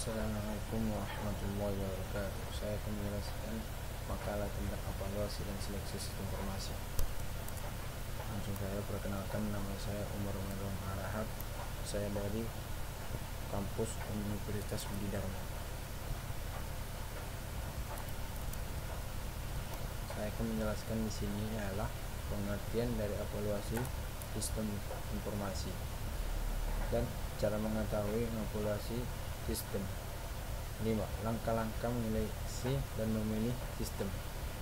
Assalamualaikum warahmatullahi wabarakatuh. Saya akan menjelaskan makalah tentang evaluasi dan seleksi sistem informasi. Langsung saya perkenalkan, nama saya Umar Umar Harahap. Saya dari kampus Universitas Budi Dharma. Saya akan menjelaskan di sini adalah pengertian dari evaluasi sistem informasi dan cara mengetahui mengevaluasi sistem. 5. Langkah-langkah menyeleksi dan memilih sistem.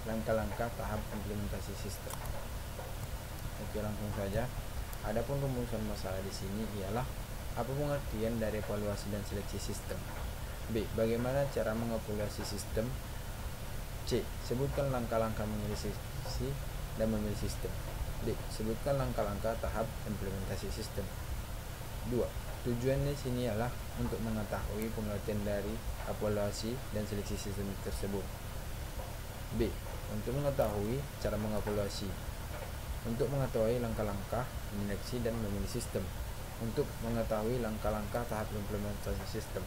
Langkah-langkah tahap implementasi sistem. Oke, langsung saja. Adapun rumusan masalah di sini ialah apa pengertian dari evaluasi dan seleksi sistem. B. Bagaimana cara mengevaluasi sistem. C. Sebutkan langkah-langkah menyeleksi dan memilih sistem. D. Sebutkan langkah-langkah tahap implementasi sistem. 2. Tujuan di sini adalah untuk mengetahui pengertian dari evaluasi dan seleksi sistem tersebut. B. Untuk mengetahui cara mengevaluasi. Untuk mengetahui langkah-langkah menyeleksi dan memilih sistem. Untuk mengetahui langkah-langkah tahap implementasi sistem.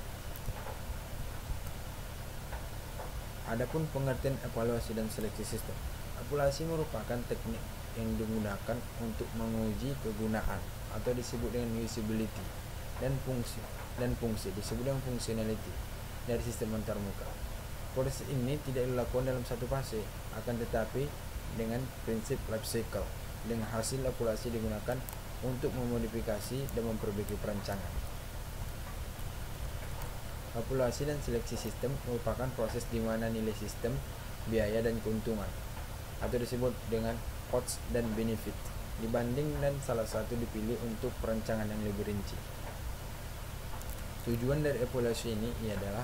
Adapun pengertian evaluasi dan seleksi sistem. Evaluasi merupakan teknik yang digunakan untuk menguji kegunaan atau disebut dengan usability dan fungsi disebut dengan functionality dari sistem antarmuka. Proses ini tidak dilakukan dalam satu fase, akan tetapi dengan prinsip life cycle. Dengan hasil evaluasi digunakan untuk memodifikasi dan memperbaiki perancangan. Evaluasi dan seleksi sistem merupakan proses di mana nilai sistem, biaya dan keuntungan atau disebut dengan cost dan benefit dibanding dan salah satu dipilih untuk perancangan yang lebih rinci. Tujuan dari evaluasi ini adalah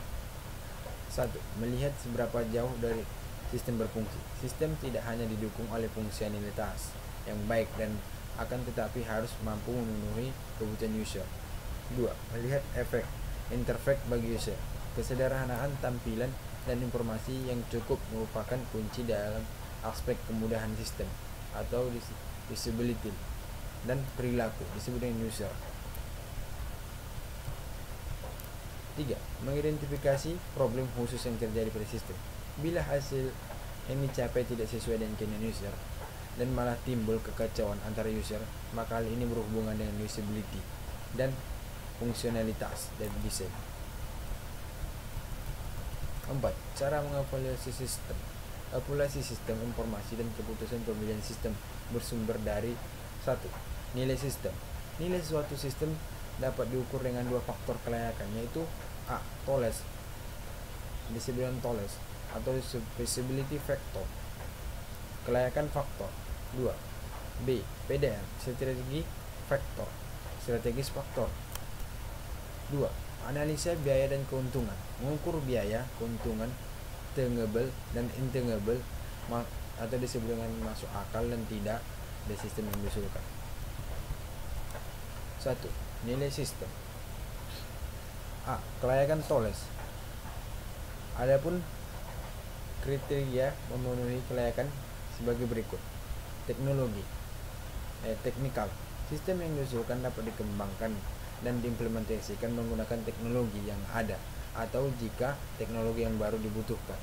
1. Melihat seberapa jauh dari sistem berfungsi. Sistem tidak hanya didukung oleh fungsionalitas yang baik dan akan tetapi harus mampu memenuhi kebutuhan user. 2. Melihat efek interface bagi user. Kesederhanaan tampilan dan informasi yang cukup merupakan kunci dalam aspek kemudahan sistem atau usability dan perilaku disebut dengan user. 3. Mengidentifikasi problem khusus yang terjadi pada sistem. Bila hasil yang dicapai tidak sesuai dengan keinginan user dan malah timbul kekacauan antara user, maka hal ini berhubungan dengan usability dan fungsionalitas dari desain. 4. Cara mengevaluasi sistem. Evaluasi sistem informasi dan keputusan pemilihan sistem bersumber dari 1. Nilai sistem. Nilai suatu sistem dapat diukur dengan dua faktor kelayakan, yaitu A. TOLES, disebut TOLES atau feasibility factor, kelayakan faktor. 2. B. PDF, strategis faktor. 2. Analisa biaya dan keuntungan, mengukur biaya, keuntungan, tangible dan intangible atau disebut dengan masuk akal dan tidak dari sistem yang diusulkan. 1. Nilai sistem. A. Kelayakan TOLES. Adapun kriteria memenuhi kelayakan sebagai berikut. Teknologi. Teknikal. Sistem yang diusulkan dapat dikembangkan dan diimplementasikan menggunakan teknologi yang ada atau jika teknologi yang baru dibutuhkan.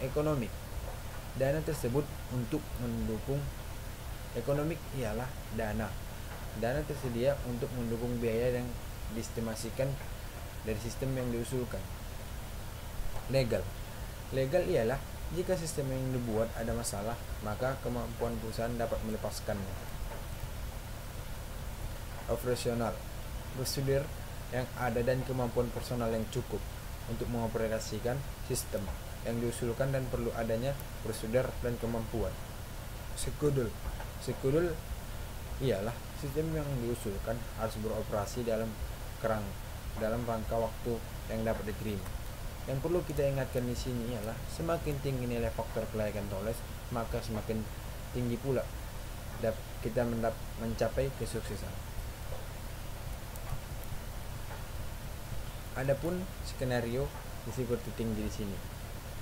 Ekonomik. Dana tersebut untuk mendukung. Ekonomik ialah dana tersedia untuk mendukung biaya yang diestimasikan dari sistem yang diusulkan. Legal ialah jika sistem yang dibuat ada masalah, maka kemampuan perusahaan dapat melepaskannya. Operasional. Prosedur yang ada dan kemampuan personal yang cukup untuk mengoperasikan sistem yang diusulkan dan perlu adanya prosedur dan kemampuan. Skedul ialah sistem yang diusulkan harus beroperasi dalam rangka waktu yang dapat diterima. Yang perlu kita ingatkan di sini ialah semakin tinggi nilai faktor kelayakan TOLES, maka semakin tinggi pula kita mencapai kesuksesan. Adapun skenario risiko tertinggi di sini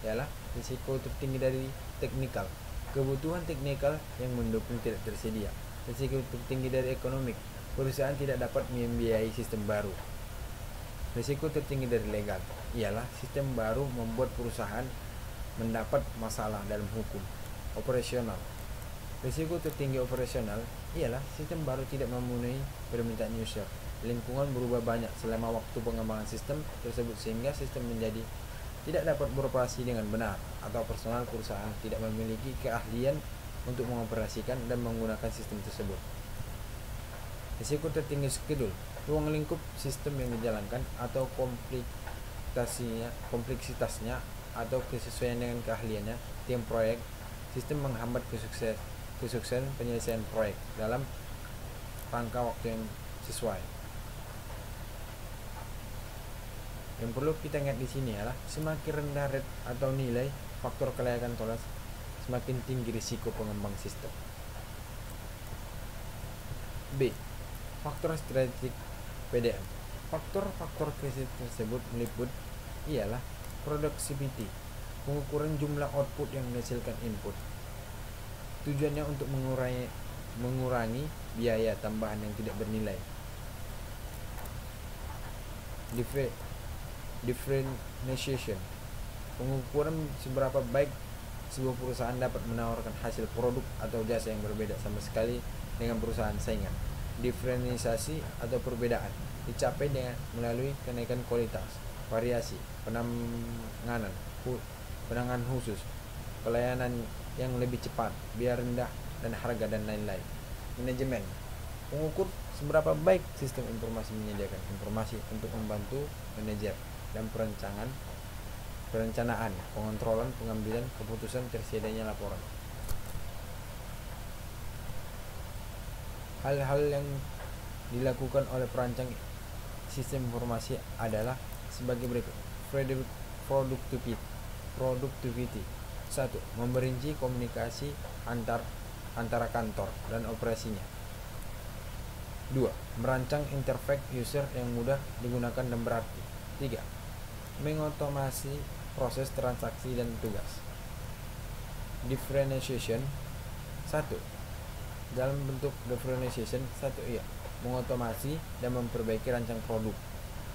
ialah risiko tertinggi dari teknikal. Kebutuhan teknikal yang mendukung tidak tersedia. Risiko tertinggi dari ekonomik. Perusahaan tidak dapat membiayai sistem baru. Risiko tertinggi dari legal ialah sistem baru membuat perusahaan mendapat masalah dalam hukum operasional. Risiko tertinggi operasional ialah sistem baru tidak memenuhi permintaan user. Lingkungan berubah banyak selama waktu pengembangan sistem tersebut sehingga sistem menjadi tidak dapat beroperasi dengan benar atau personal perusahaan tidak memiliki keahlian untuk mengoperasikan dan menggunakan sistem tersebut. Risiko tertinggi skedul, ruang lingkup sistem yang dijalankan atau kompleksitasnya atau kesesuaian dengan keahliannya tim proyek sistem menghambat kesuksesan penyelesaian proyek dalam rangka waktu yang sesuai. Yang perlu kita ingat di sini adalah semakin rendah rate atau nilai faktor kelayakan toleransi, semakin tinggi risiko pengembang sistem. B. Faktor strategik PDM. Faktor-faktor krisis tersebut meliput ialah productivity, pengukuran jumlah output yang menghasilkan input. Tujuannya untuk mengurangi biaya tambahan yang tidak bernilai. Differentiation, pengukuran seberapa baik sebuah perusahaan dapat menawarkan hasil produk atau jasa yang berbeda sama sekali dengan perusahaan saingan. Diferensiasi atau perbedaan dicapai dengan melalui kenaikan kualitas, variasi, penanganan khusus, pelayanan yang lebih cepat, biaya rendah, dan harga dan lain-lain. Manajemen, mengukur seberapa baik sistem informasi menyediakan informasi untuk membantu manajer dan perencanaan, pengontrolan, pengambilan keputusan tersedianya laporan. Hal-hal yang dilakukan oleh perancang sistem informasi adalah sebagai berikut. Productivity. 1. Memperinci komunikasi antara kantor dan operasinya. 2. Merancang interface user yang mudah digunakan dan berarti. 3. Mengotomasi proses transaksi dan tugas. Differentiation. 1. Dalam bentuk differentiation, 1. Mengotomasi dan memperbaiki rancang produk.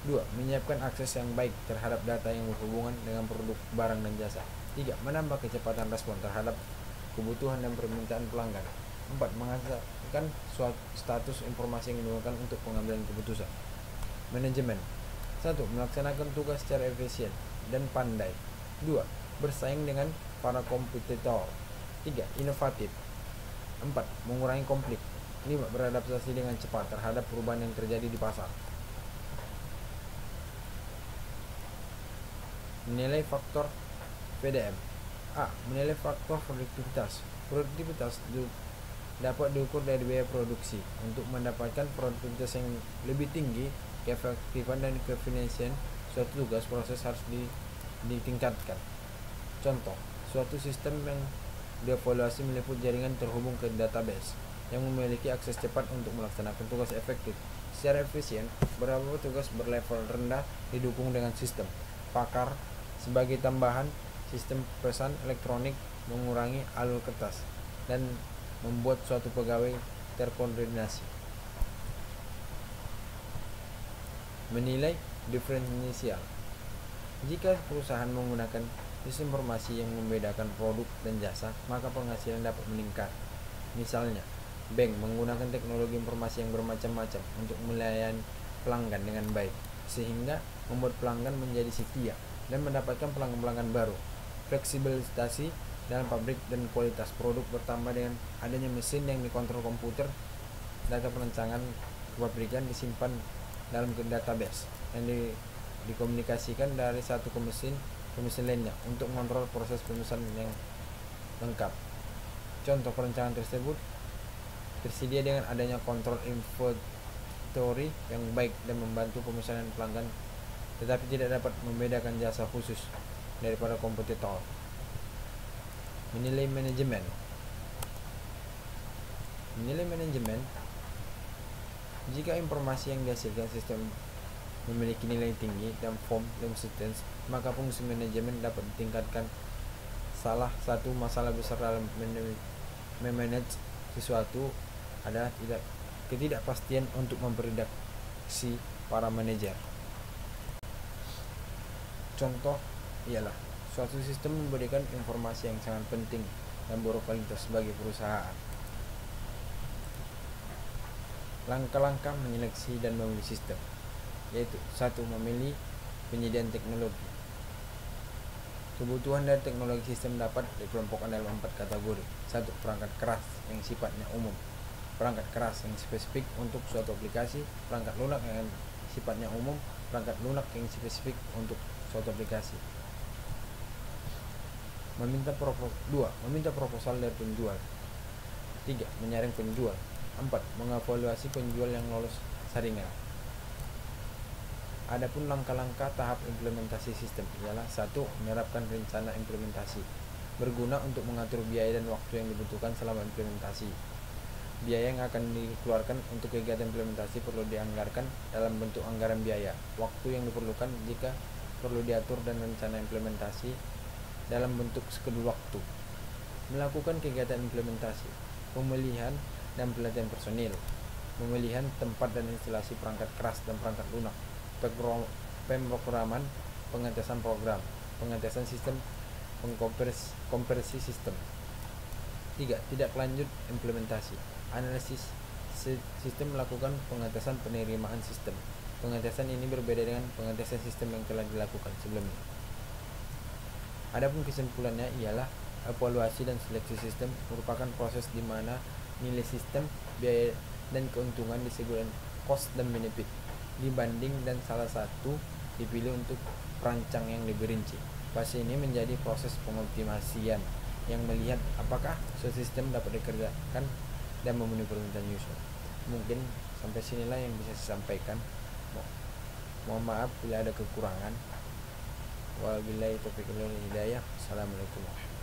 2. Menyiapkan akses yang baik terhadap data yang berhubungan dengan produk, barang, dan jasa. 3. Menambah kecepatan respon terhadap kebutuhan dan permintaan pelanggan. 4. Menghasilkan suatu status informasi yang digunakan untuk pengambilan keputusan. Manajemen. 1. Melaksanakan tugas secara efisien dan pandai. 2. Bersaing dengan para kompetitor. 3. Inovatif. 4. Mengurangi konflik. 5. Beradaptasi dengan cepat terhadap perubahan yang terjadi di pasar. Menilai faktor PDM. A. Menilai faktor produktivitas. Produktivitas dapat diukur dari biaya produksi. Untuk mendapatkan produktivitas yang lebih tinggi, keefektifan dan keefisiensian suatu tugas proses harus ditingkatkan. Contoh, suatu sistem yang dievaluasi meliput jaringan terhubung ke database yang memiliki akses cepat untuk melaksanakan tugas efektif secara efisien. Beberapa tugas berlevel rendah didukung dengan sistem pakar. Sebagai tambahan, sistem pesan elektronik mengurangi alur kertas dan membuat suatu pegawai terkoordinasi. Menilai diferensial. Jika perusahaan menggunakan sistem informasi yang membedakan produk dan jasa, maka penghasilan dapat meningkat. Misalnya, bank menggunakan teknologi informasi yang bermacam-macam untuk melayani pelanggan dengan baik, sehingga membuat pelanggan menjadi setia dan mendapatkan pelanggan-pelanggan baru. Fleksibilitas dalam pabrik dan kualitas produk bertambah dengan adanya mesin yang dikontrol komputer. Data perancangan kepabrikan disimpan dalam database yang dikomunikasikan dari satu ke mesin lainnya untuk mengontrol proses pemesanan yang lengkap. Contoh perencanaan tersebut tersedia dengan adanya kontrol inventory yang baik dan membantu pemesanan pelanggan, tetapi tidak dapat membedakan jasa khusus daripada kompetitor. Menilai manajemen. Jika informasi yang dihasilkan sistem memiliki nilai tinggi dan form dan substance, maka fungsi manajemen dapat ditingkatkan. Salah satu masalah besar dalam memanage sesuatu adalah ketidakpastian untuk memprediksi para manajer. Contoh ialah suatu sistem memberikan informasi yang sangat penting dan berkualitas bagi perusahaan. Langkah-langkah menyeleksi dan memilih sistem, yaitu 1. Memilih penyediaan teknologi. Kebutuhan dari teknologi sistem dapat dikelompokkan dalam 4 kategori. 1. Perangkat keras yang sifatnya umum. Perangkat keras yang spesifik untuk suatu aplikasi. Perangkat lunak yang sifatnya umum. Perangkat lunak yang spesifik untuk suatu aplikasi. 2. Meminta proposal dari penjual. 3. Menyaring penjual. 4. Mengevaluasi penjual yang lolos saringan. Adapun langkah-langkah tahap implementasi sistem ialah 1. Menerapkan rencana implementasi, berguna untuk mengatur biaya dan waktu yang dibutuhkan selama implementasi. Biaya yang akan dikeluarkan untuk kegiatan implementasi perlu dianggarkan dalam bentuk anggaran biaya. Waktu yang diperlukan jika perlu diatur dan rencana implementasi dalam bentuk skedul waktu. Melakukan kegiatan implementasi, pemilihan dan pelatihan personil, pemilihan tempat dan instalasi perangkat keras dan perangkat lunak, pemrograman, pengetesan program, pengetesan sistem, konversi sistem. 3. Tidak lanjut implementasi, analisis sistem, melakukan pengetesan penerimaan sistem. Pengetesan ini berbeda dengan pengetesan sistem yang telah dilakukan sebelumnya. Adapun kesimpulannya ialah evaluasi dan seleksi sistem merupakan proses di mana nilai sistem, biaya dan keuntungan disebutkan cost dan benefit dibanding dan salah satu dipilih untuk perancang yang lebih rinci. Fase ini menjadi proses pengoptimasian yang melihat apakah suatu sistem dapat dikerjakan dan memenuhi permintaan user. Mungkin sampai sinilah yang bisa saya sampaikan. Mohon maaf bila ada kekurangan. Wabillahi taufiq wal hidayah. Assalamualaikum warahmatullahi wabarakatuh.